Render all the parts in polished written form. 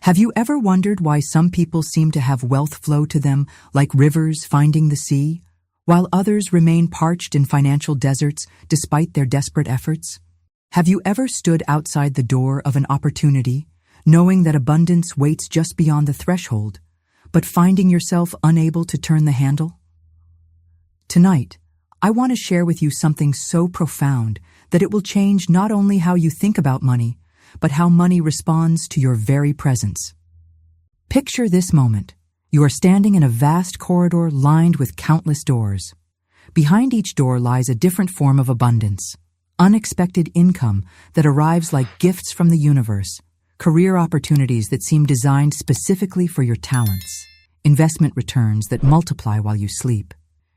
Have you ever wondered why some people seem to have wealth flow to them like rivers finding the sea, while others remain parched in financial deserts despite their desperate efforts? Have you ever stood outside the door of an opportunity, knowing that abundance waits just beyond the threshold, but finding yourself unable to turn the handle? Tonight, I want to share with you something so profound that it will change not only how you think about money, but how money responds to your very presence. Picture this moment. You are standing in a vast corridor lined with countless doors. Behind each door lies a different form of abundance, unexpected income that arrives like gifts from the universe, career opportunities that seem designed specifically for your talents, investment returns that multiply while you sleep,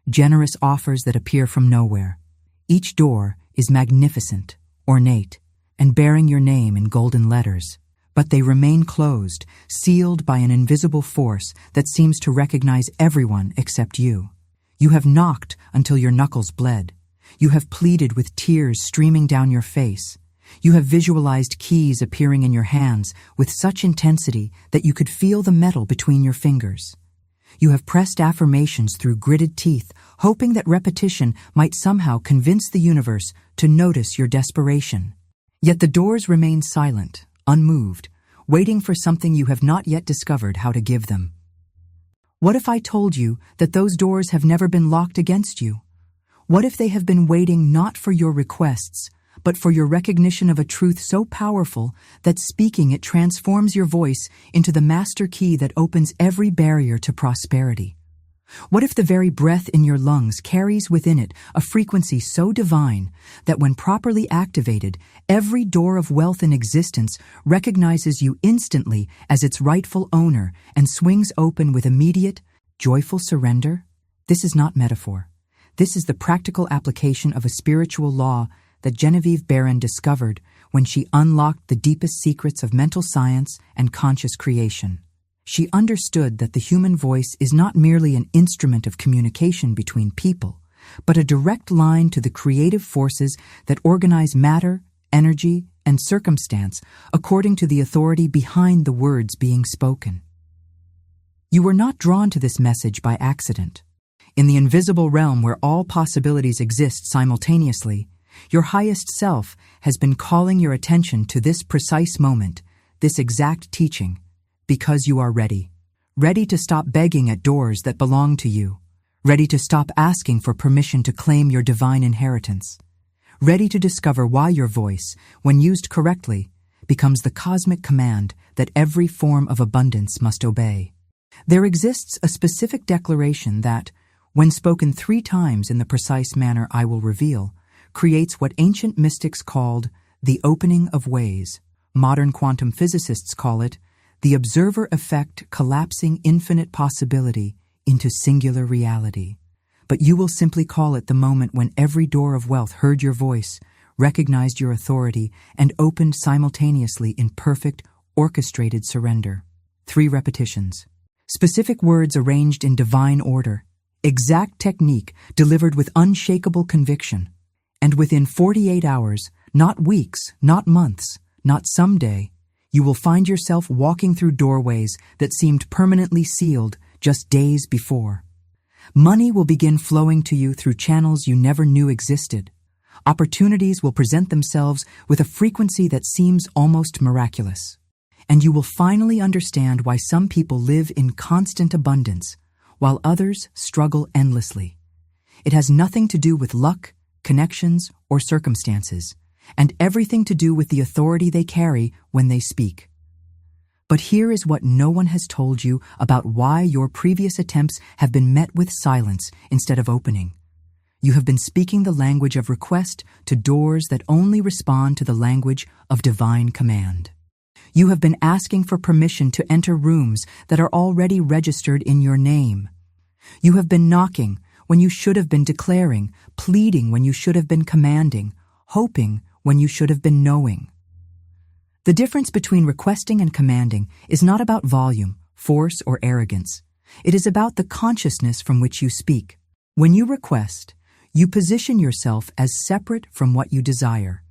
generous offers that appear from nowhere. Each door is magnificent, ornate, and bearing your name in golden letters, but they remain closed, sealed by an invisible force that seems to recognize everyone except you. You have knocked until your knuckles bled. You have pleaded with tears streaming down your face. You have visualized keys appearing in your hands with such intensity that you could feel the metal between your fingers. You have pressed affirmations through gritted teeth, hoping that repetition might somehow convince the universe to notice your desperation. Yet the doors remain silent, unmoved, waiting for something you have not yet discovered how to give them. What if I told you that those doors have never been locked against you? What if they have been waiting not for your requests, but for your recognition of a truth so powerful that speaking it transforms your voice into the master key that opens every barrier to prosperity? What if the very breath in your lungs carries within it a frequency so divine that when properly activated, every door of wealth in existence recognizes you instantly as its rightful owner and swings open with immediate, joyful surrender? This is not metaphor. This is the practical application of a spiritual law that Genevieve Behrend discovered when she unlocked the deepest secrets of mental science and conscious creation. She understood that the human voice is not merely an instrument of communication between people, but a direct line to the creative forces that organize matter, energy, and circumstance according to the authority behind the words being spoken. You were not drawn to this message by accident. In the invisible realm where all possibilities exist simultaneously, your highest self has been calling your attention to this precise moment, this exact teaching, because you are ready. Ready to stop begging at doors that belong to you. Ready to stop asking for permission to claim your divine inheritance. Ready to discover why your voice, when used correctly, becomes the cosmic command that every form of abundance must obey. There exists a specific declaration that, when spoken 3 times in the precise manner I will reveal, creates what ancient mystics called the opening of ways. Modern quantum physicists call it the observer effect collapsing infinite possibility into singular reality. But you will simply call it the moment when every door of wealth heard your voice, recognized your authority, and opened simultaneously in perfect, orchestrated surrender. 3 repetitions. Specific words arranged in divine order. Exact technique delivered with unshakable conviction. And within 48 hours, not weeks, not months, not someday, you will find yourself walking through doorways that seemed permanently sealed just days before. Money will begin flowing to you through channels you never knew existed. Opportunities will present themselves with a frequency that seems almost miraculous. And you will finally understand why some people live in constant abundance, while others struggle endlessly. It has nothing to do with luck, connections, or circumstances, and everything to do with the authority they carry when they speak. But here is what no one has told you about why your previous attempts have been met with silence instead of opening. You have been speaking the language of request to doors that only respond to the language of divine command. You have been asking for permission to enter rooms that are already registered in your name. You have been knocking when you should have been declaring, pleading when you should have been commanding, hoping when you should have been knowing. The difference between requesting and commanding is not about volume, force, or arrogance. It is about the consciousness from which you speak. When you request, you position yourself as separate from what you desire,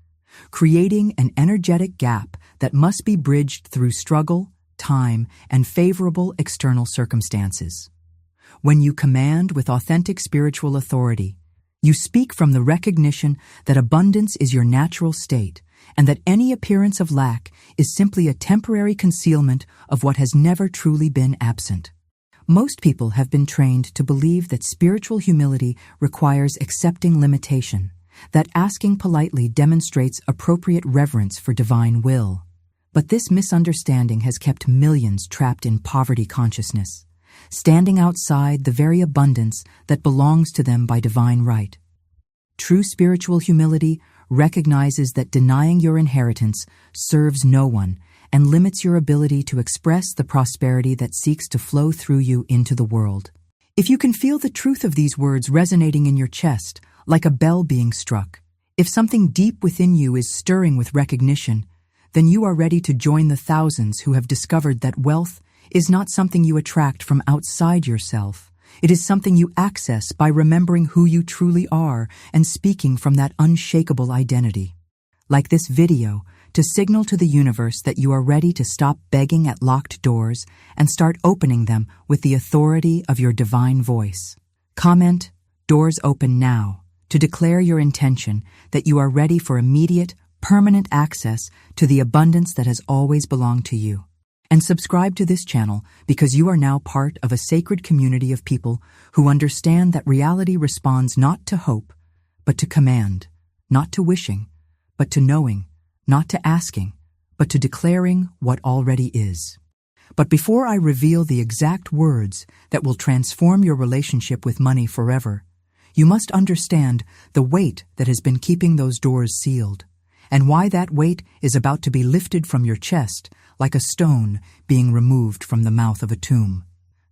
creating an energetic gap that must be bridged through struggle, time, and favorable external circumstances. When you command with authentic spiritual authority, you speak from the recognition that abundance is your natural state and that any appearance of lack is simply a temporary concealment of what has never truly been absent. Most people have been trained to believe that spiritual humility requires accepting limitation, that asking politely demonstrates appropriate reverence for divine will. But this misunderstanding has kept millions trapped in poverty consciousness, standing outside the very abundance that belongs to them by divine right. True spiritual humility recognizes that denying your inheritance serves no one and limits your ability to express the prosperity that seeks to flow through you into the world. If you can feel the truth of these words resonating in your chest, like a bell being struck, if something deep within you is stirring with recognition, then you are ready to join the thousands who have discovered that wealth is not something you attract from outside yourself. It is something you access by remembering who you truly are and speaking from that unshakable identity. Like this video, to signal to the universe that you are ready to stop begging at locked doors and start opening them with the authority of your divine voice. Comment, "Doors open now," to declare your intention that you are ready for immediate, permanent access to the abundance that has always belonged to you. And subscribe to this channel because you are now part of a sacred community of people who understand that reality responds not to hope, but to command, not to wishing, but to knowing, not to asking, but to declaring what already is. But before I reveal the exact words that will transform your relationship with money forever, you must understand the weight that has been keeping those doors sealed, and why that weight is about to be lifted from your chest like a stone being removed from the mouth of a tomb.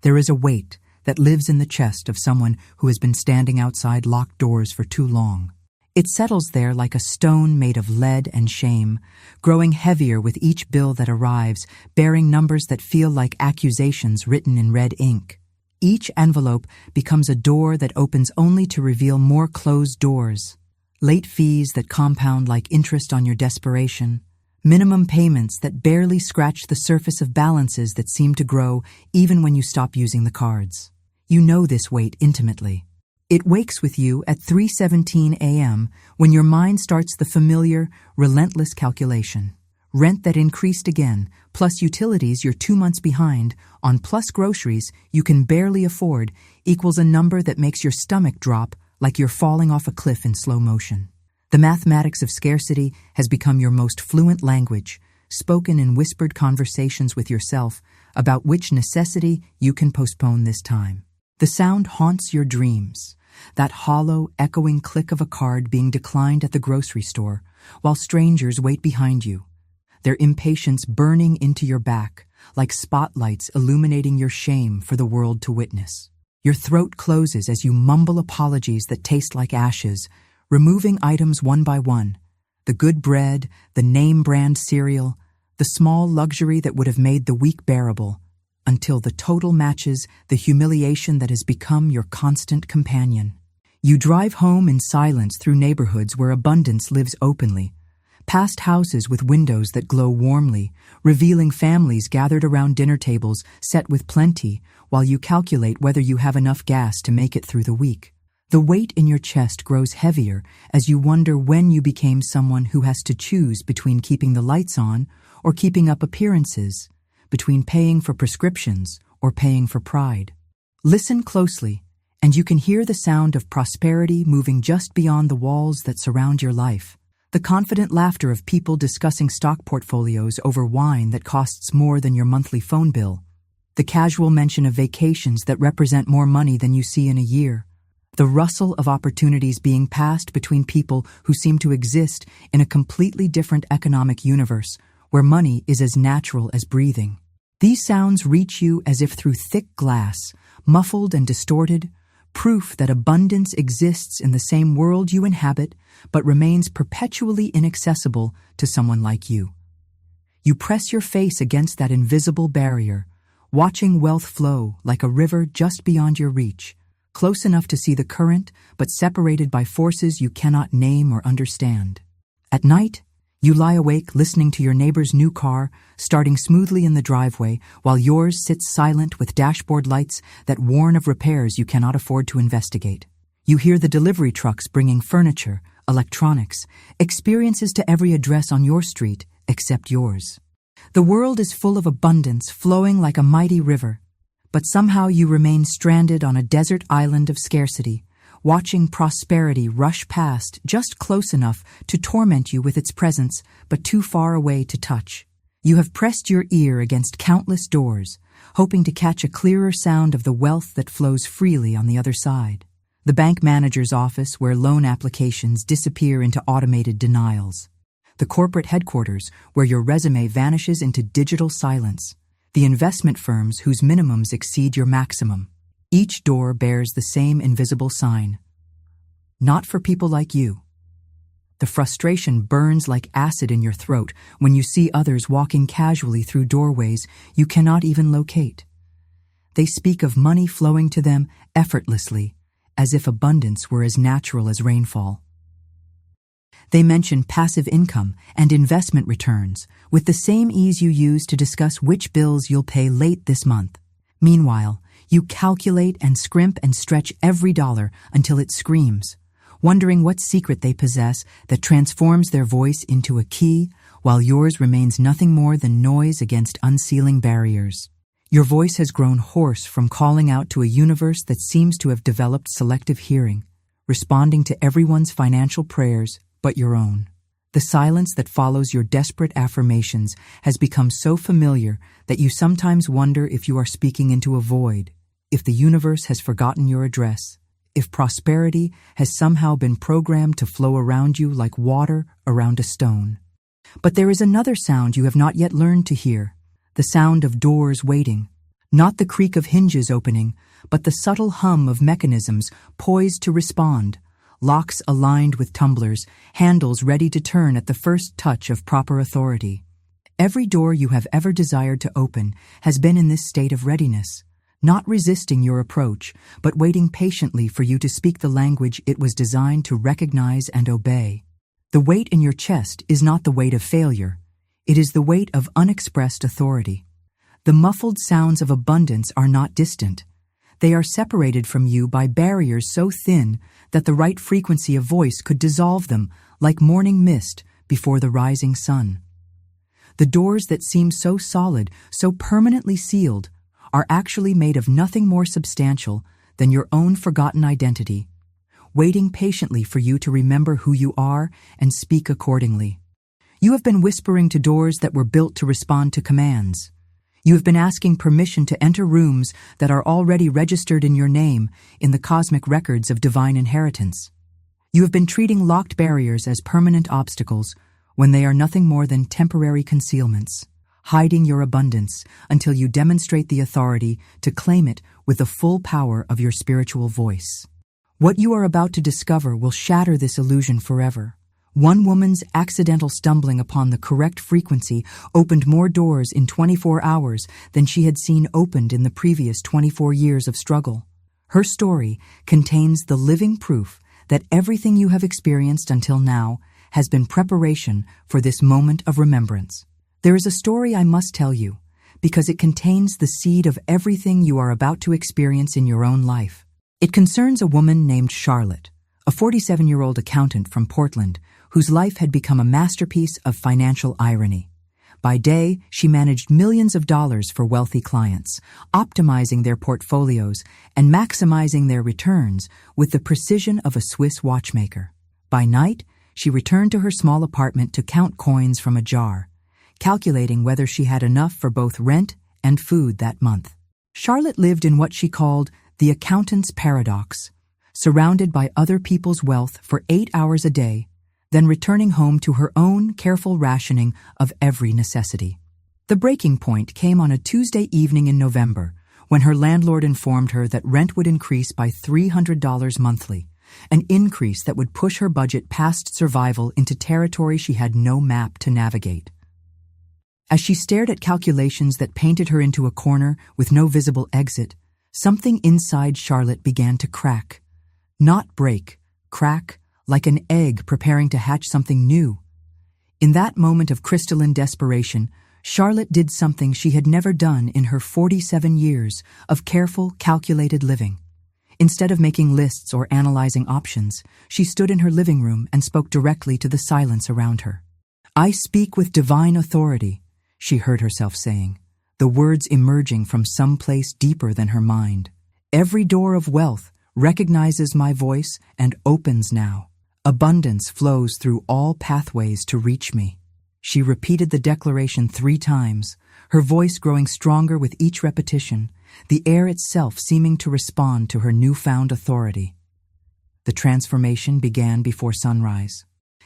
There is a weight that lives in the chest of someone who has been standing outside locked doors for too long. It settles there like a stone made of lead and shame, growing heavier with each bill that arrives, bearing numbers that feel like accusations written in red ink. Each envelope becomes a door that opens only to reveal more closed doors. Late fees that compound like interest on your desperation, minimum payments that barely scratch the surface of balances that seem to grow even when you stop using the cards. You know this weight intimately. It wakes with you at 3:17 a.m. when your mind starts the familiar, relentless calculation. Rent that increased again, plus utilities you're 2 months behind on, plus groceries you can barely afford, equals a number that makes your stomach drop like you're falling off a cliff in slow motion. The mathematics of scarcity has become your most fluent language, spoken in whispered conversations with yourself about which necessity you can postpone this time. The sound haunts your dreams, that hollow, echoing click of a card being declined at the grocery store, while strangers wait behind you, their impatience burning into your back, like spotlights illuminating your shame for the world to witness. Your throat closes as you mumble apologies that taste like ashes, removing items one by one, the good bread, the name-brand cereal, the small luxury that would have made the week bearable, until the total matches the humiliation that has become your constant companion. You drive home in silence through neighborhoods where abundance lives openly, past houses with windows that glow warmly, revealing families gathered around dinner tables set with plenty, while you calculate whether you have enough gas to make it through the week. The weight in your chest grows heavier as you wonder when you became someone who has to choose between keeping the lights on or keeping up appearances, between paying for prescriptions or paying for pride. Listen closely, and you can hear the sound of prosperity moving just beyond the walls that surround your life. The confident laughter of people discussing stock portfolios over wine that costs more than your monthly phone bill. The casual mention of vacations that represent more money than you see in a year. The rustle of opportunities being passed between people who seem to exist in a completely different economic universe where money is as natural as breathing. These sounds reach you as if through thick glass, muffled and distorted, proof that abundance exists in the same world you inhabit but remains perpetually inaccessible to someone like you. You press your face against that invisible barrier, watching wealth flow like a river just beyond your reach, close enough to see the current, but separated by forces you cannot name or understand. At night, You lie awake listening to your neighbor's new car, starting smoothly in the driveway, while yours sits silent with dashboard lights that warn of repairs you cannot afford to investigate. You hear the delivery trucks bringing furniture, electronics, experiences to every address on your street except yours. The world is full of abundance, flowing like a mighty river, but somehow you remain stranded on a desert island of scarcity, watching prosperity rush past just close enough to torment you with its presence, but too far away to touch. You have pressed your ear against countless doors, hoping to catch a clearer sound of the wealth that flows freely on the other side. The bank manager's office where loan applications disappear into automated denials. The corporate headquarters where your resume vanishes into digital silence. The investment firms whose minimums exceed your maximum. Each door bears the same invisible sign. Not for people like you. The frustration burns like acid in your throat when you see others walking casually through doorways you cannot even locate. They speak of money flowing to them effortlessly, as if abundance were as natural as rainfall. They mention passive income and investment returns with the same ease you use to discuss which bills you'll pay late this month. Meanwhile, you calculate and scrimp and stretch every dollar until it screams, wondering what secret they possess that transforms their voice into a key while yours remains nothing more than noise against unsealing barriers. Your voice has grown hoarse from calling out to a universe that seems to have developed selective hearing, responding to everyone's financial prayers but your own. The silence that follows your desperate affirmations has become so familiar that you sometimes wonder if you are speaking into a void, if the universe has forgotten your address, if prosperity has somehow been programmed to flow around you like water around a stone. But there is another sound you have not yet learned to hear, the sound of doors waiting, not the creak of hinges opening, but the subtle hum of mechanisms poised to respond, locks aligned with tumblers, handles ready to turn at the first touch of proper authority. Every door you have ever desired to open has been in this state of readiness, not resisting your approach, but waiting patiently for you to speak the language it was designed to recognize and obey. The weight in your chest is not the weight of failure. It is the weight of unexpressed authority. The muffled sounds of abundance are not distant. They are separated from you by barriers so thin that the right frequency of voice could dissolve them like morning mist before the rising sun. The doors that seem so solid, so permanently sealed, are actually made of nothing more substantial than your own forgotten identity, waiting patiently for you to remember who you are and speak accordingly. You have been whispering to doors that were built to respond to commands. You have been asking permission to enter rooms that are already registered in your name in the cosmic records of divine inheritance. You have been treating locked barriers as permanent obstacles when they are nothing more than temporary concealments, hiding your abundance until you demonstrate the authority to claim it with the full power of your spiritual voice. What you are about to discover will shatter this illusion forever. One woman's accidental stumbling upon the correct frequency opened more doors in 24 hours than she had seen opened in the previous 24 years of struggle. Her story contains the living proof that everything you have experienced until now has been preparation for this moment of remembrance. There is a story I must tell you, because it contains the seed of everything you are about to experience in your own life. It concerns a woman named Charlotte, a 47-year-old accountant from Portland, whose life had become a masterpiece of financial irony. By day, she managed millions of dollars for wealthy clients, optimizing their portfolios and maximizing their returns with the precision of a Swiss watchmaker. By night, she returned to her small apartment to count coins from a jar, calculating whether she had enough for both rent and food that month. Charlotte lived in what she called the accountant's paradox, surrounded by other people's wealth for 8 hours a day, then returning home to her own careful rationing of every necessity. The breaking point came on a Tuesday evening in November, when her landlord informed her that rent would increase by $300 monthly, an increase that would push her budget past survival into territory she had no map to navigate. As she stared at calculations that painted her into a corner with no visible exit, something inside Charlotte began to crack. Not break, crack, like an egg preparing to hatch something new. In that moment of crystalline desperation, Charlotte did something she had never done in her 47 years of careful, calculated living. Instead of making lists or analyzing options, she stood in her living room and spoke directly to the silence around her. "I speak with divine authority," she heard herself saying, the words emerging from some place deeper than her mind. "Every door of wealth recognizes my voice and opens now. Abundance flows through all pathways to reach me." She repeated the declaration 3 times, her voice growing stronger with each repetition, the air itself seeming to respond to her newfound authority. The transformation began before sunrise.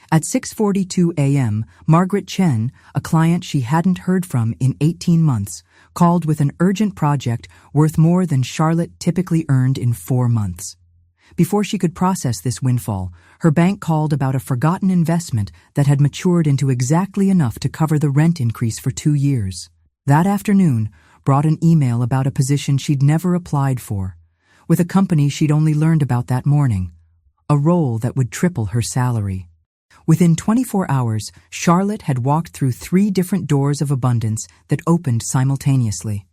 At 6:42 a.m., Margaret Chen, a client she hadn't heard from in 18 months, called with an urgent project worth more than Charlotte typically earned in 4 months. Before she could process this windfall, her bank called about a forgotten investment that had matured into exactly enough to cover the rent increase for 2 years. That afternoon brought an email about a position she'd never applied for, with a company she'd only learned about that morning, a role that would triple her salary. Within 24 hours, Charlotte had walked through 3 different doors of abundance that opened simultaneously.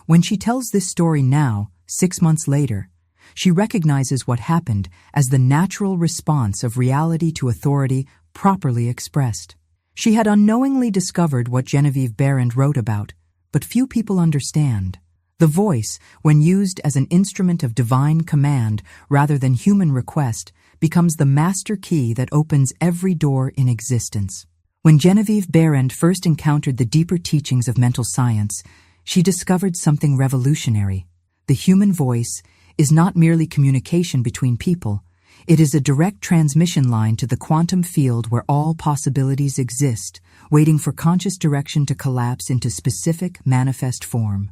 When she tells this story now, 6 months later, she recognizes what happened as the natural response of reality to authority properly expressed. She had unknowingly discovered what Genevieve Behrend wrote about, but few people understand. The voice, when used as an instrument of divine command rather than human request, becomes the master key that opens every door in existence. When Genevieve Behrend first encountered the deeper teachings of mental science, she discovered something revolutionary. The human voice is not merely communication between people. It is a direct transmission line to the quantum field where all possibilities exist, waiting for conscious direction to collapse into specific, manifest form.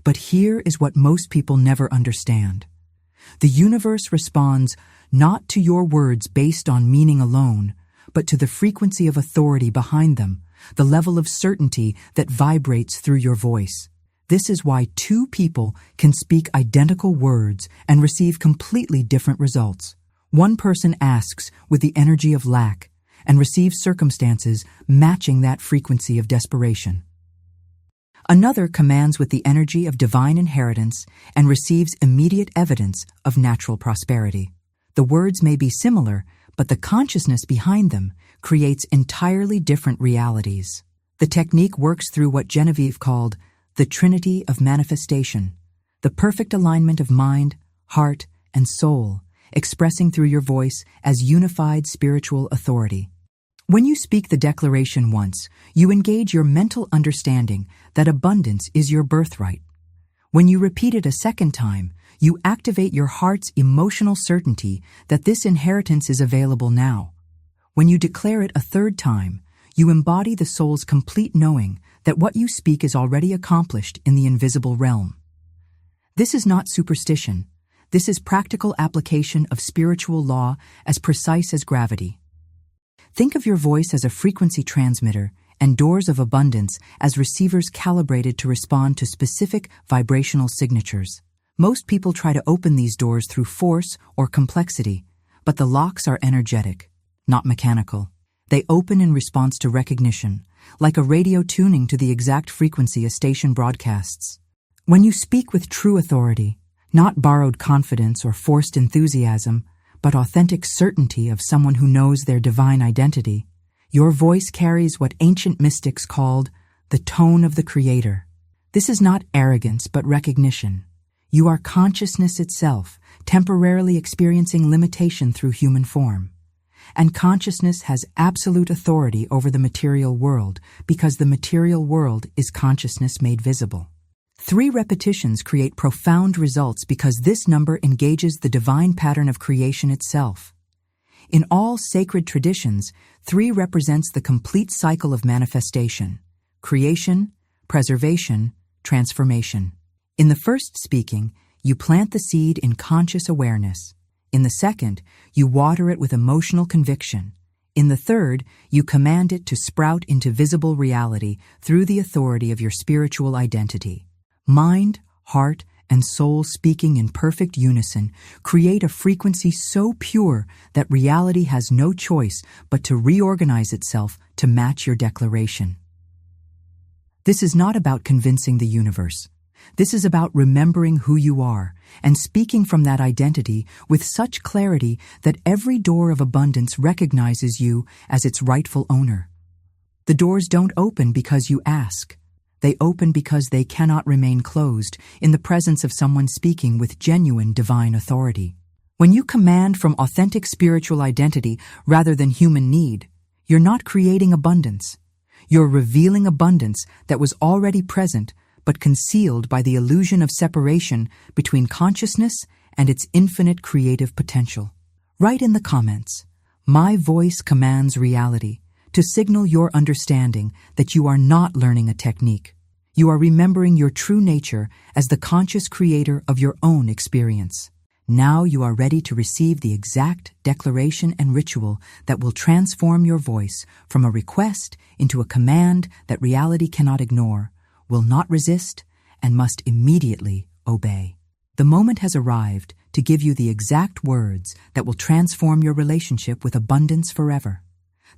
But here is what most people never understand. The universe responds not to your words based on meaning alone, but to the frequency of authority behind them, the level of certainty that vibrates through your voice. This is why 2 people can speak identical words and receive completely different results. One person asks with the energy of lack and receives circumstances matching that frequency of desperation. Another commands with the energy of divine inheritance and receives immediate evidence of natural prosperity. The words may be similar, but the consciousness behind them creates entirely different realities. The technique works through what Genevieve called the Trinity of Manifestation, the perfect alignment of mind, heart, and soul, expressing through your voice as unified spiritual authority. When you speak the declaration once, you engage your mental understanding that abundance is your birthright. When you repeat it a second time, you activate your heart's emotional certainty that this inheritance is available now. When you declare it a third time, you embody the soul's complete knowing that what you speak is already accomplished in the invisible realm. This is not superstition. This is practical application of spiritual law as precise as gravity. Think of your voice as a frequency transmitter and doors of abundance as receivers calibrated to respond to specific vibrational signatures. Most people try to open these doors through force or complexity, but the locks are energetic, not mechanical. They open in response to recognition, like a radio tuning to the exact frequency a station broadcasts. When you speak with true authority, not borrowed confidence or forced enthusiasm, but authentic certainty of someone who knows their divine identity, your voice carries what ancient mystics called the tone of the Creator. This is not arrogance, but recognition. You are consciousness itself, temporarily experiencing limitation through human form. And consciousness has absolute authority over the material world because the material world is consciousness made visible. 3 repetitions create profound results because this number engages the divine pattern of creation itself. In all sacred traditions, 3 represents the complete cycle of manifestation: creation, preservation, transformation. In the first speaking, you plant the seed in conscious awareness. In the second, you water it with emotional conviction. In the third, you command it to sprout into visible reality through the authority of your spiritual identity. Mind, heart, and soul speaking in perfect unison create a frequency so pure that reality has no choice but to reorganize itself to match your declaration. This is not about convincing the universe. This is about remembering who you are and speaking from that identity with such clarity that every door of abundance recognizes you as its rightful owner. The doors don't open because you ask. They open because they cannot remain closed in the presence of someone speaking with genuine divine authority. When you command from authentic spiritual identity rather than human need, you're not creating abundance. You're revealing abundance that was already present but concealed by the illusion of separation between consciousness and its infinite creative potential. Write in the comments, "My voice commands reality," to signal your understanding that you are not learning a technique. You are remembering your true nature as the conscious creator of your own experience. Now you are ready to receive the exact declaration and ritual that will transform your voice from a request into a command that reality cannot ignore, will not resist, and must immediately obey. The moment has arrived to give you the exact words that will transform your relationship with abundance forever.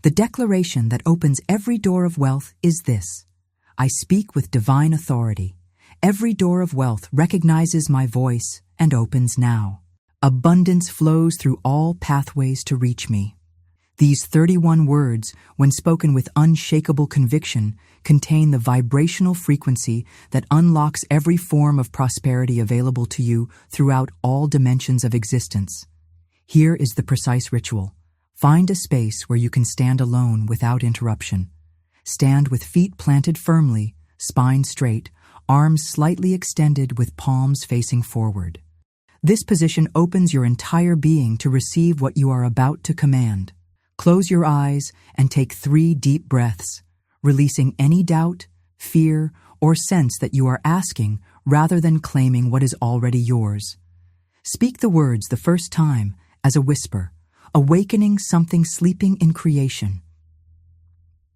The declaration that opens every door of wealth is this: I speak with divine authority. Every door of wealth recognizes my voice and opens now. Abundance flows through all pathways to reach me. These 31 words, when spoken with unshakable conviction, contain the vibrational frequency that unlocks every form of prosperity available to you throughout all dimensions of existence. Here is the precise ritual. Find a space where you can stand alone without interruption. Stand with feet planted firmly, spine straight, arms slightly extended with palms facing forward. This position opens your entire being to receive what you are about to command. Close your eyes and take 3 deep breaths, releasing any doubt, fear, or sense that you are asking rather than claiming what is already yours. Speak the words the first time as a whisper, awakening something sleeping in creation.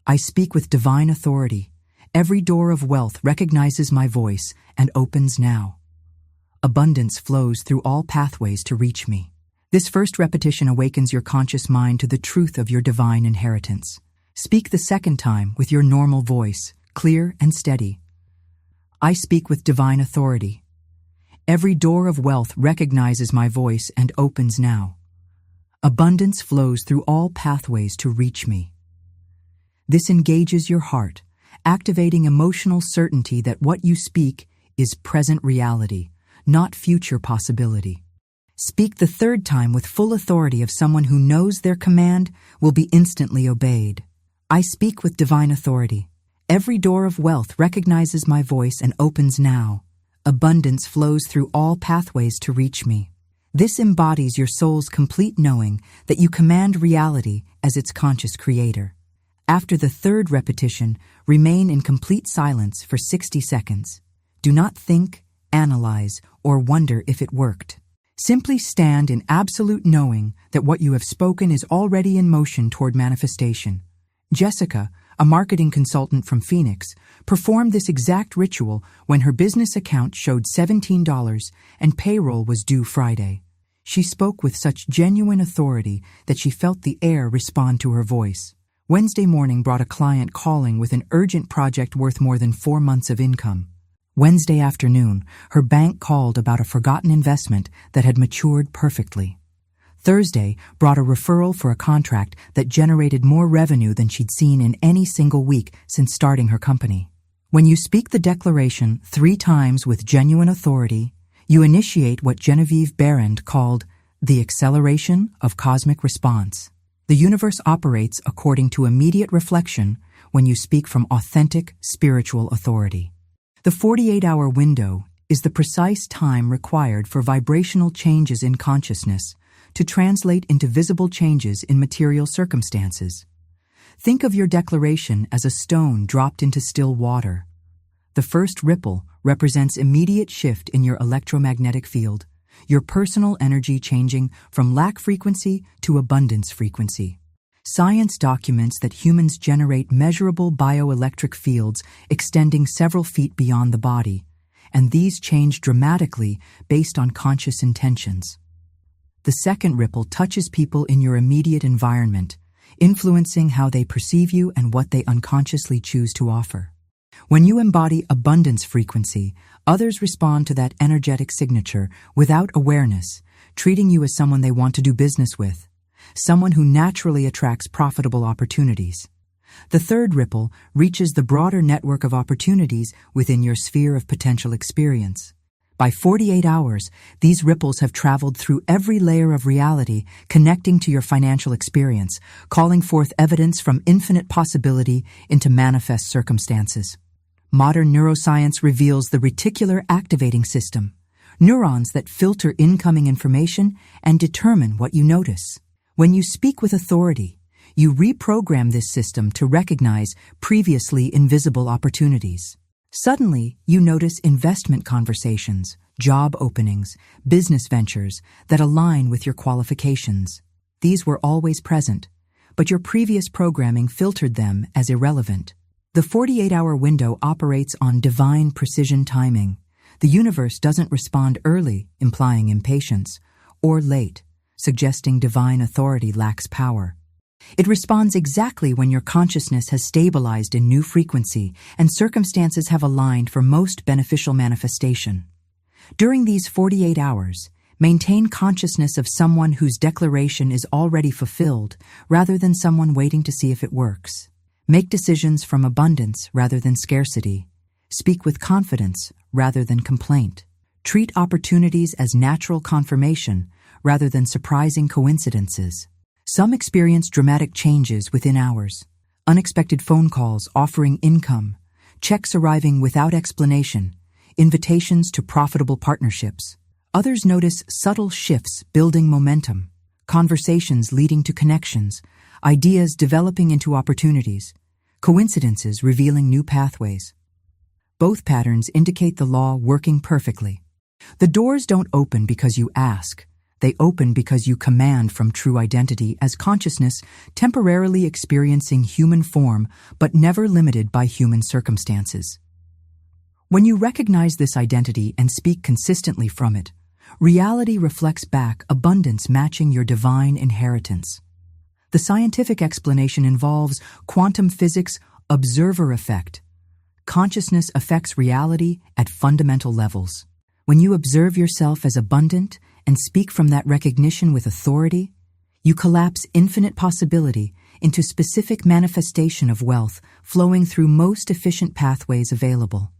I speak with divine authority. Every door of wealth recognizes my voice and opens now. Abundance flows through all pathways to reach me. This first repetition awakens your conscious mind to the truth of your divine inheritance. Speak the second time with your normal voice, clear and steady. I speak with divine authority. Every door of wealth recognizes my voice and opens now. Abundance flows through all pathways to reach me. This engages your heart, activating emotional certainty that what you speak is present reality, not future possibility. Speak the third time with full authority of someone who knows their command will be instantly obeyed. I speak with divine authority. Every door of wealth recognizes my voice and opens now. Abundance flows through all pathways to reach me. This embodies your soul's complete knowing that you command reality as its conscious creator. After the third repetition, remain in complete silence for 60 seconds. Do not think, analyze, or wonder if it worked. Simply stand in absolute knowing that what you have spoken is already in motion toward manifestation. Jessica, a marketing consultant from Phoenix, performed this exact ritual when her business account showed $17 and payroll was due Friday. She spoke with such genuine authority that she felt the air respond to her voice. Wednesday morning brought a client calling with an urgent project worth more than 4 months of income. Wednesday afternoon, her bank called about a forgotten investment that had matured perfectly. Thursday brought a referral for a contract that generated more revenue than she'd seen in any single week since starting her company. When you speak the declaration 3 times with genuine authority, you initiate what Genevieve Behrend called the acceleration of cosmic response. The universe operates according to immediate reflection when you speak from authentic spiritual authority. The 48-hour window is the precise time required for vibrational changes in consciousness to translate into visible changes in material circumstances. Think of your declaration as a stone dropped into still water. The first ripple represents immediate shift in your electromagnetic field, your personal energy changing from lack frequency to abundance frequency. Science documents that humans generate measurable bioelectric fields extending several feet beyond the body, and these change dramatically based on conscious intentions. The second ripple touches people in your immediate environment, influencing how they perceive you and what they unconsciously choose to offer. When you embody abundance frequency, others respond to that energetic signature without awareness, treating you as someone they want to do business with, someone who naturally attracts profitable opportunities. The third ripple reaches the broader network of opportunities within your sphere of potential experience. By 48 hours, these ripples have traveled through every layer of reality, connecting to your financial experience, calling forth evidence from infinite possibility into manifest circumstances. Modern neuroscience reveals the reticular activating system, neurons that filter incoming information and determine what you notice. When you speak with authority, you reprogram this system to recognize previously invisible opportunities. Suddenly, you notice investment conversations, job openings, business ventures that align with your qualifications. These were always present, but your previous programming filtered them as irrelevant. The 48-hour window operates on divine precision timing. The universe doesn't respond early, implying impatience, or late, suggesting divine authority lacks power. It responds exactly when your consciousness has stabilized in new frequency and circumstances have aligned for most beneficial manifestation. During these 48 hours, maintain consciousness of someone whose declaration is already fulfilled rather than someone waiting to see if it works. Make decisions from abundance rather than scarcity. Speak with confidence rather than complaint. Treat opportunities as natural confirmation rather than surprising coincidences. Some experience dramatic changes within hours. Unexpected phone calls offering income, checks arriving without explanation, invitations to profitable partnerships. Others notice subtle shifts building momentum, conversations leading to connections, ideas developing into opportunities, coincidences revealing new pathways. Both patterns indicate the law working perfectly. The doors don't open because you ask. They open because you command from true identity as consciousness, temporarily experiencing human form but never limited by human circumstances. When you recognize this identity and speak consistently from it, reality reflects back abundance matching your divine inheritance. The scientific explanation involves quantum physics' observer effect. Consciousness affects reality at fundamental levels. When you observe yourself as abundant and speak from that recognition with authority, you collapse infinite possibility into specific manifestation of wealth flowing through most efficient pathways available.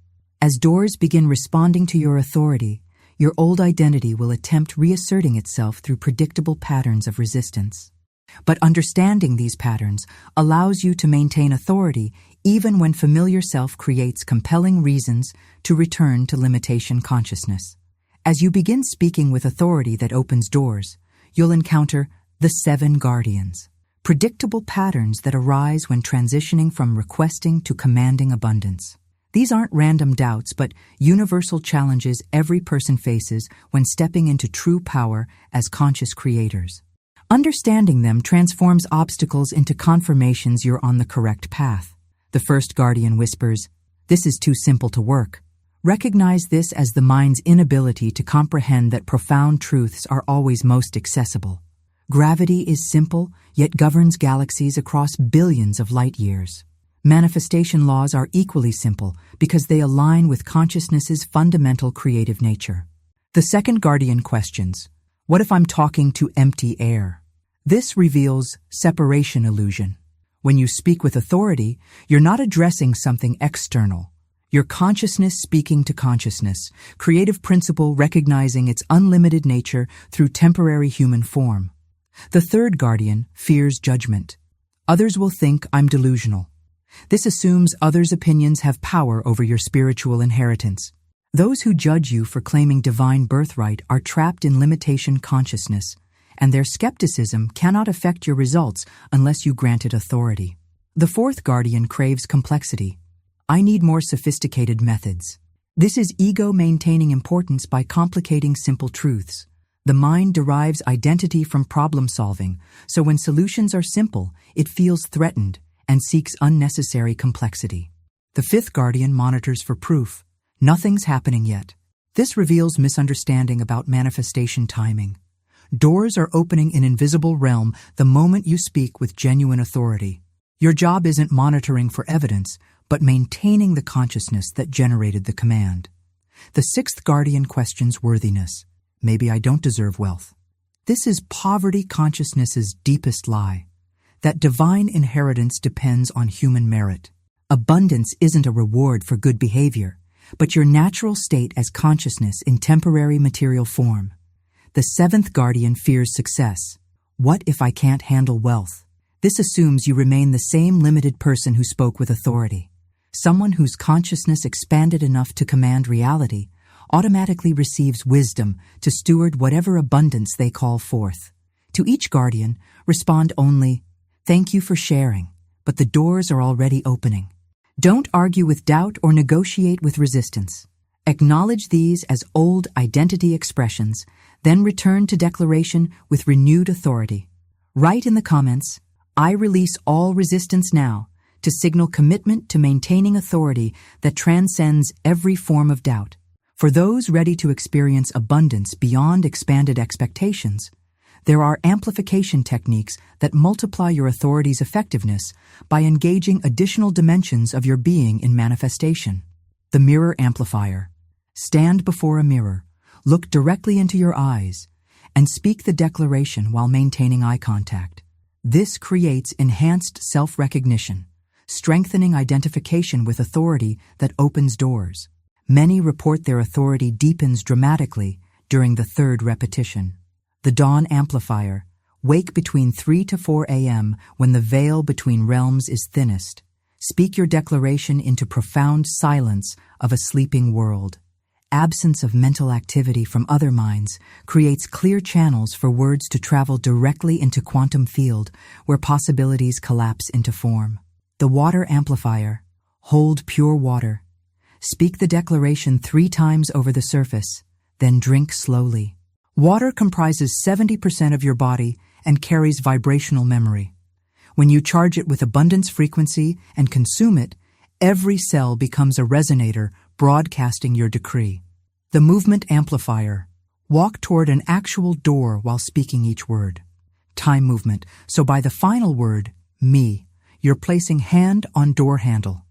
As doors begin responding to your authority, your old identity will attempt reasserting itself through predictable patterns of resistance. But understanding these patterns allows you to maintain authority even when familiar self creates compelling reasons to return to limitation consciousness. As you begin speaking with authority that opens doors, you'll encounter the 7 guardians, predictable patterns that arise when transitioning from requesting to commanding abundance. These aren't random doubts, but universal challenges every person faces when stepping into true power as conscious creators. Understanding them transforms obstacles into confirmations you're on the correct path. The first guardian whispers, "This is too simple to work." Recognize this as the mind's inability to comprehend that profound truths are always most accessible. Gravity is simple, yet governs galaxies across billions of light years. Manifestation laws are equally simple because they align with consciousness's fundamental creative nature. The second guardian questions, "What if I'm talking to empty air?" This reveals separation illusion. When you speak with authority, you're not addressing something external. Your consciousness speaking to consciousness, creative principle recognizing its unlimited nature through temporary human form. The third guardian fears judgment. Others will think I'm delusional. This assumes others' opinions have power over your spiritual inheritance. Those who judge you for claiming divine birthright are trapped in limitation consciousness, and their skepticism cannot affect your results unless you grant it authority. The fourth guardian craves complexity. I need more sophisticated methods. This is ego maintaining importance by complicating simple truths. The mind derives identity from problem solving, so when solutions are simple, it feels threatened and seeks unnecessary complexity. The fifth guardian monitors for proof. Nothing's happening yet. This reveals misunderstanding about manifestation timing. Doors are opening in invisible realm the moment you speak with genuine authority. Your job isn't monitoring for evidence, but maintaining the consciousness that generated the command. The sixth guardian questions worthiness. Maybe I don't deserve wealth. This is poverty consciousness's deepest lie. That divine inheritance depends on human merit. Abundance isn't a reward for good behavior, but your natural state as consciousness in temporary material form. The seventh guardian fears success. What if I can't handle wealth? This assumes you remain the same limited person who spoke with authority. Someone whose consciousness expanded enough to command reality automatically receives wisdom to steward whatever abundance they call forth. To each guardian, respond only, "Thank you for sharing, but the doors are already opening." Don't argue with doubt or negotiate with resistance. Acknowledge these as old identity expressions, then return to declaration with renewed authority. Write in the comments, "I release all resistance now," to signal commitment to maintaining authority that transcends every form of doubt. For those ready to experience abundance beyond expanded expectations, there are amplification techniques that multiply your authority's effectiveness by engaging additional dimensions of your being in manifestation. The mirror amplifier. Stand before a mirror, look directly into your eyes, and speak the declaration while maintaining eye contact. This creates enhanced self-recognition, strengthening identification with authority that opens doors. Many report their authority deepens dramatically during the third repetition. The dawn amplifier. Wake between 3 to 4 a.m. when the veil between realms is thinnest. Speak your declaration into profound silence of a sleeping world. Absence of mental activity from other minds creates clear channels for words to travel directly into quantum field where possibilities collapse into form. The water amplifier. Hold pure water. Speak the declaration 3 times over the surface, then drink slowly. Water comprises 70% of your body and carries vibrational memory. When you charge it with abundance frequency and consume it, every cell becomes a resonator broadcasting your decree. The movement amplifier. Walk toward an actual door while speaking each word. Time movement. So by the final word, me, you're placing hand on door handle.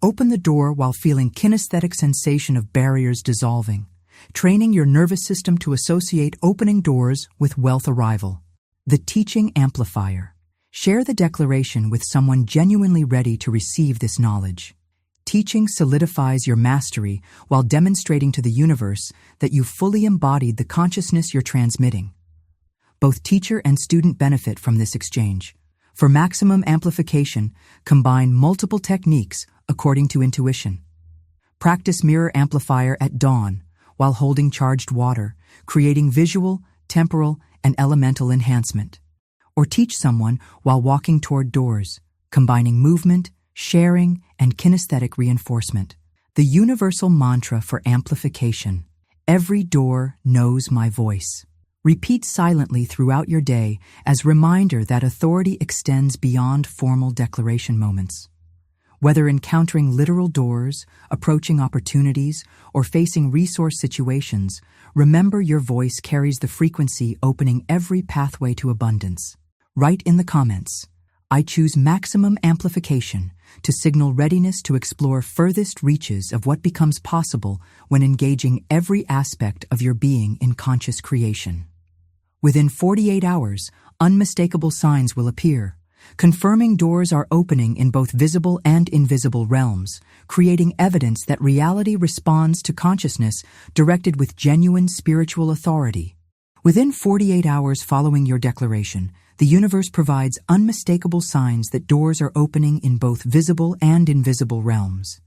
Open the door while feeling kinesthetic sensation of barriers dissolving, training your nervous system to associate opening doors with wealth arrival. The teaching amplifier. Share the declaration with someone genuinely ready to receive this knowledge. Teaching solidifies your mastery while demonstrating to the universe that you fully embodied the consciousness you're transmitting. Both teacher and student benefit from this exchange. For maximum amplification, combine multiple techniques according to intuition. Practice mirror amplifier at dawn while holding charged water, creating visual, temporal, and elemental enhancement. Or teach someone while walking toward doors, combining movement, sharing, and kinesthetic reinforcement. The universal mantra for amplification. Every door knows my voice. Repeat silently throughout your day as reminder that authority extends beyond formal declaration moments. Whether encountering literal doors, approaching opportunities, or facing resource situations, remember your voice carries the frequency opening every pathway to abundance. Write in the comments, "I choose maximum amplification," to signal readiness to explore furthest reaches of what becomes possible when engaging every aspect of your being in conscious creation. Within 48 hours, unmistakable signs will appear, confirming doors are opening in both visible and invisible realms, creating evidence that reality responds to consciousness directed with genuine spiritual authority. Within 48 hours following your declaration, the universe provides unmistakable signs that doors are opening in both visible and invisible realms.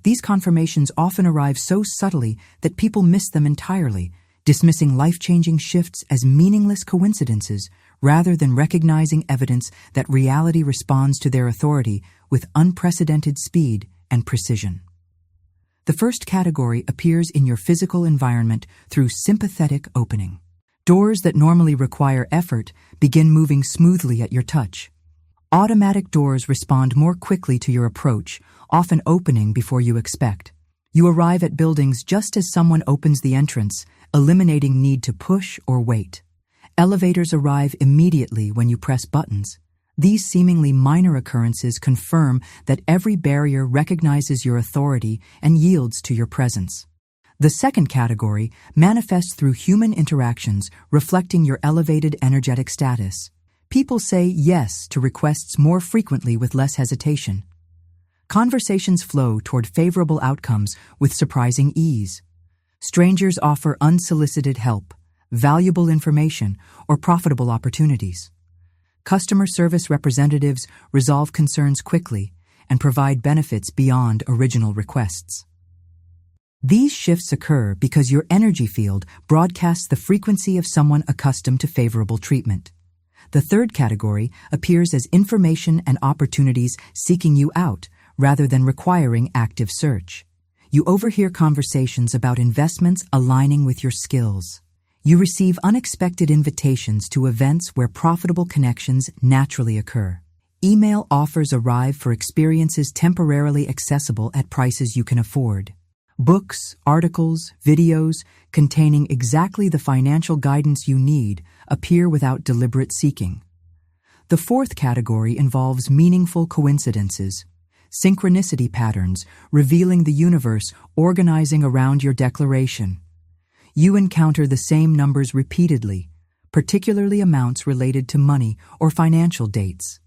These confirmations often arrive so subtly that people miss them entirely, dismissing life-changing shifts as meaningless coincidences rather than recognizing evidence that reality responds to their authority with unprecedented speed and precision. The first category appears in your physical environment through sympathetic opening. Doors that normally require effort begin moving smoothly at your touch. Automatic doors respond more quickly to your approach, often opening before you expect. You arrive at buildings just as someone opens the entrance, eliminating need to push or wait. Elevators arrive immediately when you press buttons. These seemingly minor occurrences confirm that every barrier recognizes your authority and yields to your presence. The second category manifests through human interactions, reflecting your elevated energetic status. People say yes to requests more frequently with less hesitation. Conversations flow toward favorable outcomes with surprising ease. Strangers offer unsolicited help, valuable information, or profitable opportunities. Customer service representatives resolve concerns quickly and provide benefits beyond original requests. These shifts occur because your energy field broadcasts the frequency of someone accustomed to favorable treatment. The third category appears as information and opportunities seeking you out rather than requiring active search. You overhear conversations about investments aligning with your skills. You receive unexpected invitations to events where profitable connections naturally occur. Email offers arrive for experiences temporarily accessible at prices you can afford. Books, articles, videos containing exactly the financial guidance you need appear without deliberate seeking. The fourth category involves meaningful coincidences, synchronicity patterns revealing the universe organizing around your declaration. You encounter the same numbers repeatedly, particularly amounts related to money or financial dates.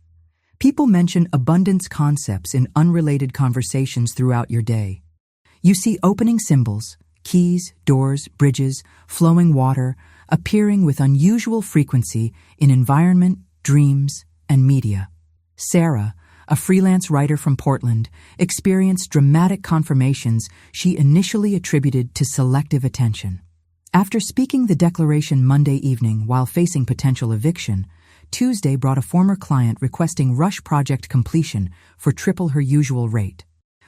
People mention abundance concepts in unrelated conversations throughout your day. You see opening symbols, keys, doors, bridges, flowing water, appearing with unusual frequency in environment, dreams, and media. Sarah, a freelance writer from Portland, experienced dramatic confirmations she initially attributed to selective attention. After speaking the declaration Monday evening while facing potential eviction, Tuesday brought a former client requesting rush project completion for triple her usual rate.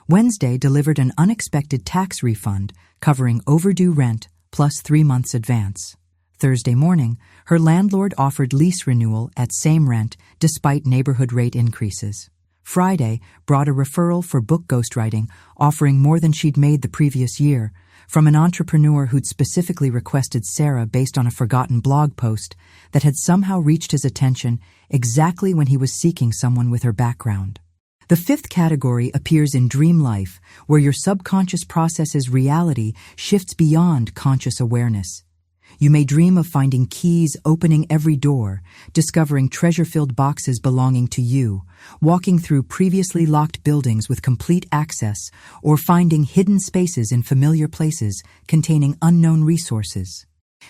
Wednesday delivered an unexpected tax refund covering overdue rent plus 3 months advance. Thursday morning, her landlord offered lease renewal at same rent despite neighborhood rate increases. Friday brought a referral for book ghostwriting, offering more than she'd made the previous year, from an entrepreneur who'd specifically requested Sarah based on a forgotten blog post that had somehow reached his attention exactly when he was seeking someone with her background. The fifth category appears in dream life, where your subconscious processes reality shifts beyond conscious awareness. You may dream of finding keys opening every door, discovering treasure-filled boxes belonging to you, walking through previously locked buildings with complete access, or finding hidden spaces in familiar places containing unknown resources.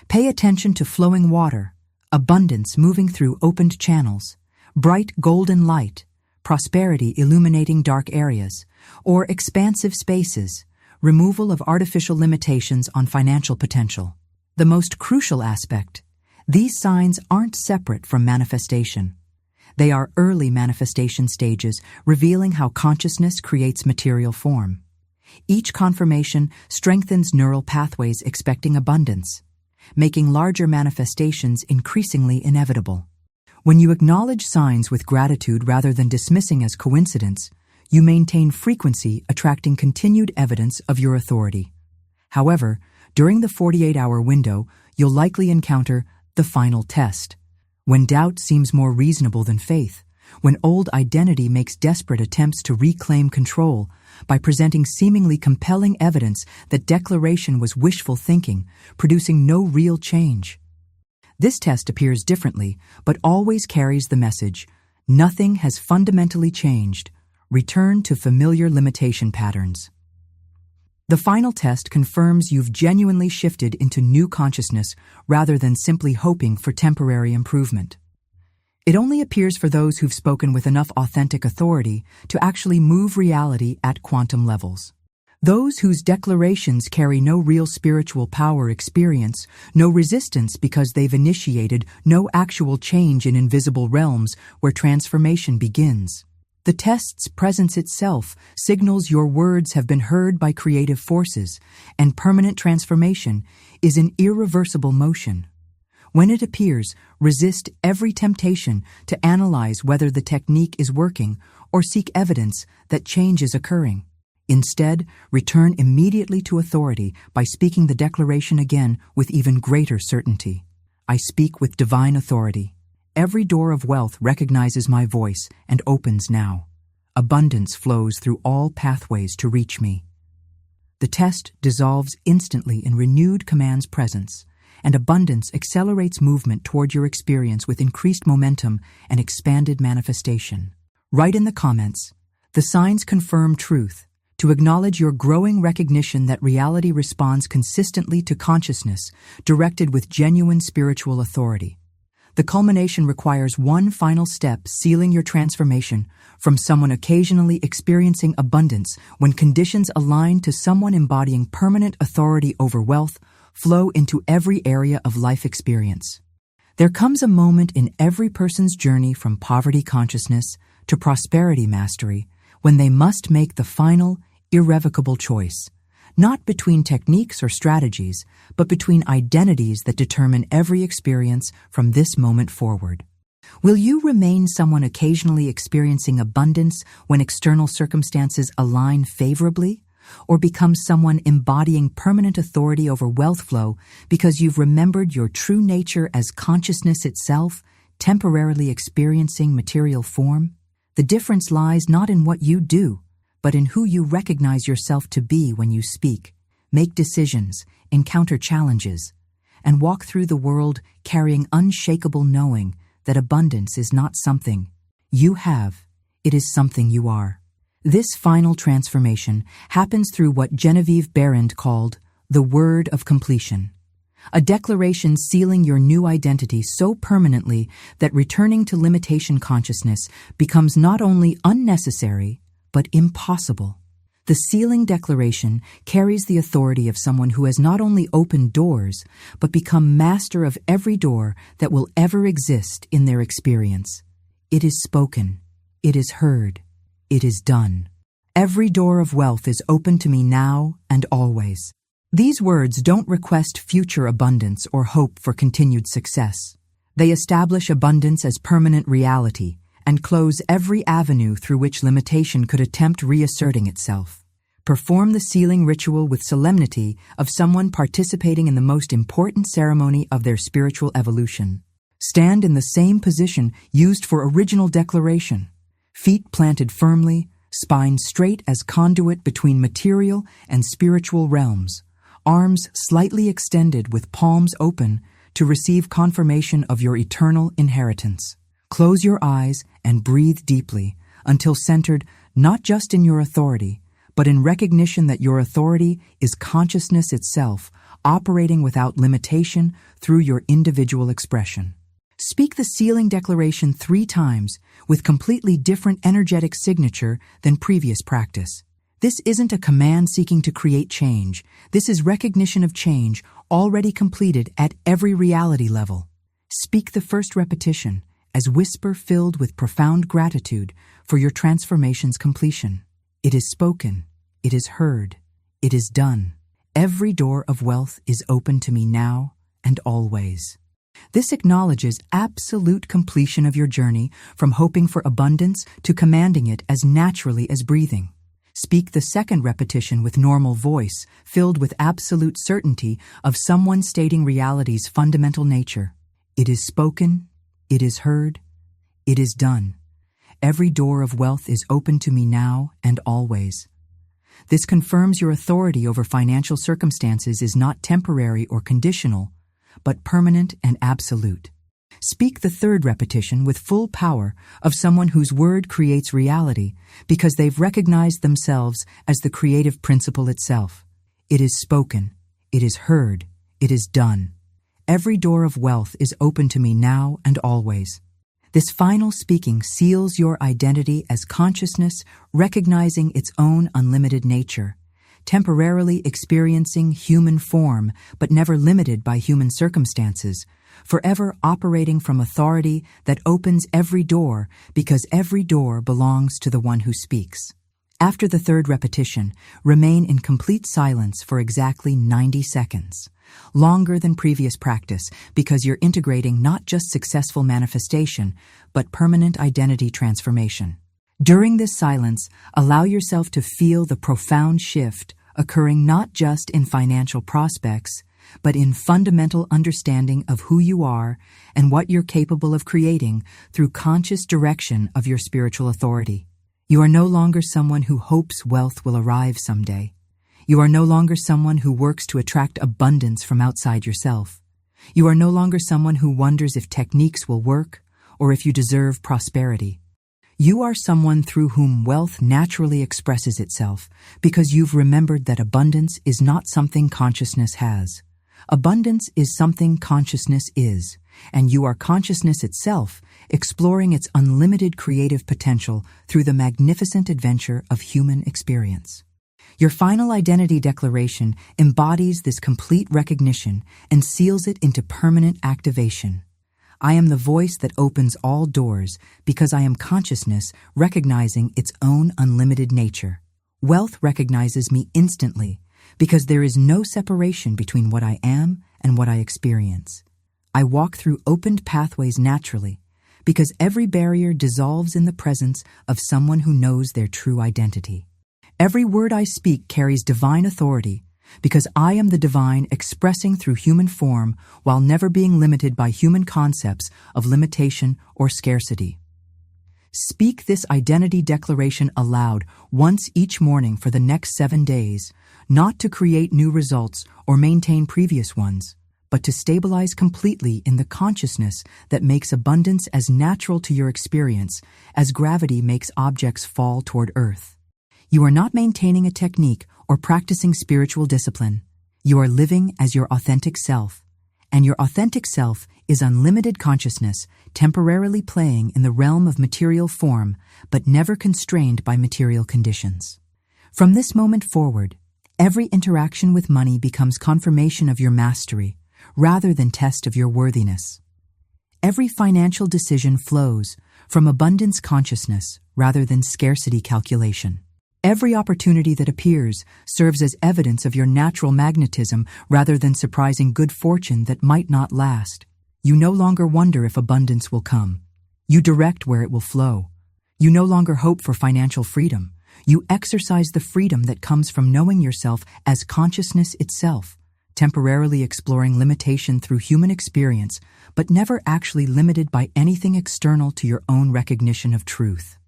Pay attention to flowing water, abundance moving through opened channels, bright golden light, prosperity illuminating dark areas, or expansive spaces, removal of artificial limitations on financial potential. The most crucial aspect, these signs aren't separate from manifestation. They are early manifestation stages, revealing how consciousness creates material form. Each confirmation strengthens neural pathways expecting abundance, making larger manifestations increasingly inevitable. When you acknowledge signs with gratitude rather than dismissing as coincidence, you maintain frequency, attracting continued evidence of your authority. However, during the 48-hour window, you'll likely encounter the final test, when doubt seems more reasonable than faith, when old identity makes desperate attempts to reclaim control by presenting seemingly compelling evidence that declaration was wishful thinking, producing no real change. This test appears differently, but always carries the message, nothing has fundamentally changed. Return to familiar limitation patterns. The final test confirms you've genuinely shifted into new consciousness rather than simply hoping for temporary improvement. It only appears for those who've spoken with enough authentic authority to actually move reality at quantum levels. Those whose declarations carry no real spiritual power experience no resistance because they've initiated no actual change in invisible realms where transformation begins. The test's presence itself signals your words have been heard by creative forces, and permanent transformation is in irreversible motion. When it appears, resist every temptation to analyze whether the technique is working or seek evidence that change is occurring. Instead, return immediately to authority by speaking the declaration again with even greater certainty. I speak with divine authority. Every door of wealth recognizes my voice and opens now. Abundance flows through all pathways to reach me. The test dissolves instantly in renewed command's presence, and abundance accelerates movement toward your experience with increased momentum and expanded manifestation. Write in the comments, the signs confirm truth, to acknowledge your growing recognition that reality responds consistently to consciousness, directed with genuine spiritual authority. The culmination requires one final step, sealing your transformation from someone occasionally experiencing abundance when conditions align to someone embodying permanent authority over wealth flow into every area of life experience. There comes a moment in every person's journey from poverty consciousness to prosperity mastery when they must make the final, irrevocable choice, not between techniques or strategies, but between identities that determine every experience from this moment forward. Will you remain someone occasionally experiencing abundance when external circumstances align favorably, or become someone embodying permanent authority over wealth flow because you've remembered your true nature as consciousness itself, temporarily experiencing material form? The difference lies not in what you do, but in who you recognize yourself to be when you speak, make decisions, encounter challenges, and walk through the world carrying unshakable knowing that abundance is not something you have, it is something you are. This final transformation happens through what Genevieve Behrend called the word of completion, a declaration sealing your new identity so permanently that returning to limitation consciousness becomes not only unnecessary, but impossible. The sealing declaration carries the authority of someone who has not only opened doors, but become master of every door that will ever exist in their experience. It is spoken. It is heard. It is done. Every door of wealth is open to me now and always. These words don't request future abundance or hope for continued success. They establish abundance as permanent reality, and close every avenue through which limitation could attempt reasserting itself. Perform the sealing ritual with solemnity of someone participating in the most important ceremony of their spiritual evolution. Stand in the same position used for original declaration, feet planted firmly, spine straight as conduit between material and spiritual realms, arms slightly extended with palms open to receive confirmation of your eternal inheritance. Close your eyes and breathe deeply until centered not just in your authority, but in recognition that your authority is consciousness itself, operating without limitation through your individual expression. Speak the sealing declaration 3 times with completely different energetic signature than previous practice. This isn't a command seeking to create change. This is recognition of change already completed at every reality level. Speak the first repetition as whisper filled with profound gratitude for your transformation's completion. It is spoken. It is heard. It is done. Every door of wealth is open to me now and always. This acknowledges absolute completion of your journey from hoping for abundance to commanding it as naturally as breathing. Speak the second repetition with normal voice, filled with absolute certainty of someone stating reality's fundamental nature. It is spoken. It is heard. It is done. Every door of wealth is open to me now and always. This confirms your authority over financial circumstances is not temporary or conditional, but permanent and absolute. Speak the third repetition with full power of someone whose word creates reality because they've recognized themselves as the creative principle itself. It is spoken. It is heard. It is done. Every door of wealth is open to me now and always. This final speaking seals your identity as consciousness recognizing its own unlimited nature, temporarily experiencing human form but never limited by human circumstances, forever operating from authority that opens every door because every door belongs to the one who speaks. After the third repetition, remain in complete silence for exactly 90 seconds, longer than previous practice because you're integrating not just successful manifestation, but permanent identity transformation. During this silence, allow yourself to feel the profound shift occurring not just in financial prospects, but in fundamental understanding of who you are and what you're capable of creating through conscious direction of your spiritual authority. You are no longer someone who hopes wealth will arrive someday. You are no longer someone who works to attract abundance from outside yourself. You are no longer someone who wonders if techniques will work or if you deserve prosperity. You are someone through whom wealth naturally expresses itself because you've remembered that abundance is not something consciousness has. Abundance is something consciousness is, and you are consciousness itself, exploring its unlimited creative potential through the magnificent adventure of human experience. Your final identity declaration embodies this complete recognition and seals it into permanent activation. I am the voice that opens all doors because I am consciousness recognizing its own unlimited nature. Wealth recognizes me instantly because there is no separation between what I am and what I experience. I walk through opened pathways naturally because every barrier dissolves in the presence of someone who knows their true identity. Every word I speak carries divine authority because I am the divine expressing through human form while never being limited by human concepts of limitation or scarcity. Speak this identity declaration aloud once each morning for the next 7 days, not to create new results or maintain previous ones, but to stabilize completely in the consciousness that makes abundance as natural to your experience as gravity makes objects fall toward earth. You are not maintaining a technique or practicing spiritual discipline. You are living as your authentic self, and your authentic self is unlimited consciousness temporarily playing in the realm of material form, but never constrained by material conditions. From this moment forward, every interaction with money becomes confirmation of your mastery, rather than test of your worthiness. Every financial decision flows from abundance consciousness rather than scarcity calculation. Every opportunity that appears serves as evidence of your natural magnetism rather than surprising good fortune that might not last. You no longer wonder if abundance will come. You direct where it will flow. You no longer hope for financial freedom. You exercise the freedom that comes from knowing yourself as consciousness itself, temporarily exploring limitation through human experience, but never actually limited by anything external to your own recognition of truth.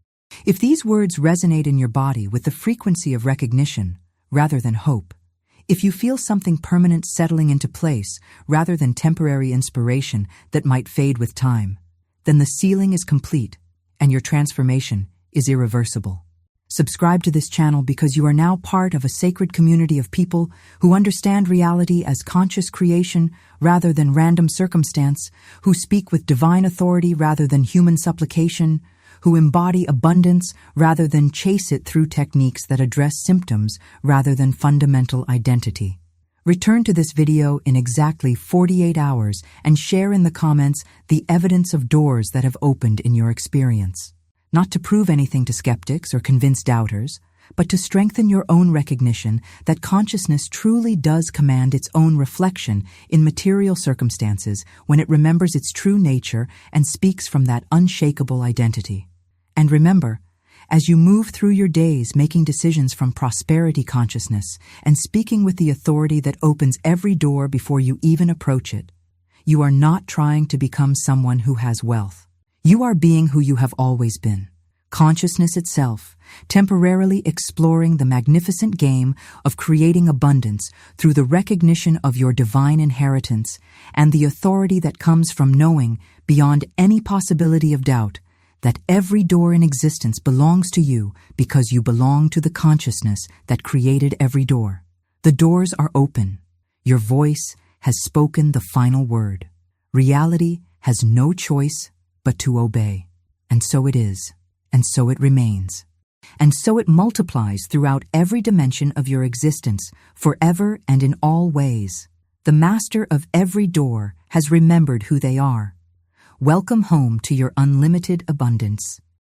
If these words resonate in your body with the frequency of recognition rather than hope, if you feel something permanent settling into place rather than temporary inspiration that might fade with time, then the sealing is complete and your transformation is irreversible. Subscribe to this channel because you are now part of a sacred community of people who understand reality as conscious creation rather than random circumstance, who speak with divine authority rather than human supplication, who embody abundance rather than chase it through techniques that address symptoms rather than fundamental identity. Return to this video in exactly 48 hours and share in the comments the evidence of doors that have opened in your experience. Not to prove anything to skeptics or convince doubters, but to strengthen your own recognition that consciousness truly does command its own reflection in material circumstances when it remembers its true nature and speaks from that unshakable identity. And remember, as you move through your days making decisions from prosperity consciousness and speaking with the authority that opens every door before you even approach it, you are not trying to become someone who has wealth. You are being who you have always been, consciousness itself, temporarily exploring the magnificent game of creating abundance through the recognition of your divine inheritance and the authority that comes from knowing, beyond any possibility of doubt, that every door in existence belongs to you because you belong to the consciousness that created every door. The doors are open. Your voice has spoken the final word. Reality has no choice but to obey. And so it is, and so it remains. And so it multiplies throughout every dimension of your existence, forever and in all ways. The master of every door has remembered who they are. Welcome home to your unlimited abundance.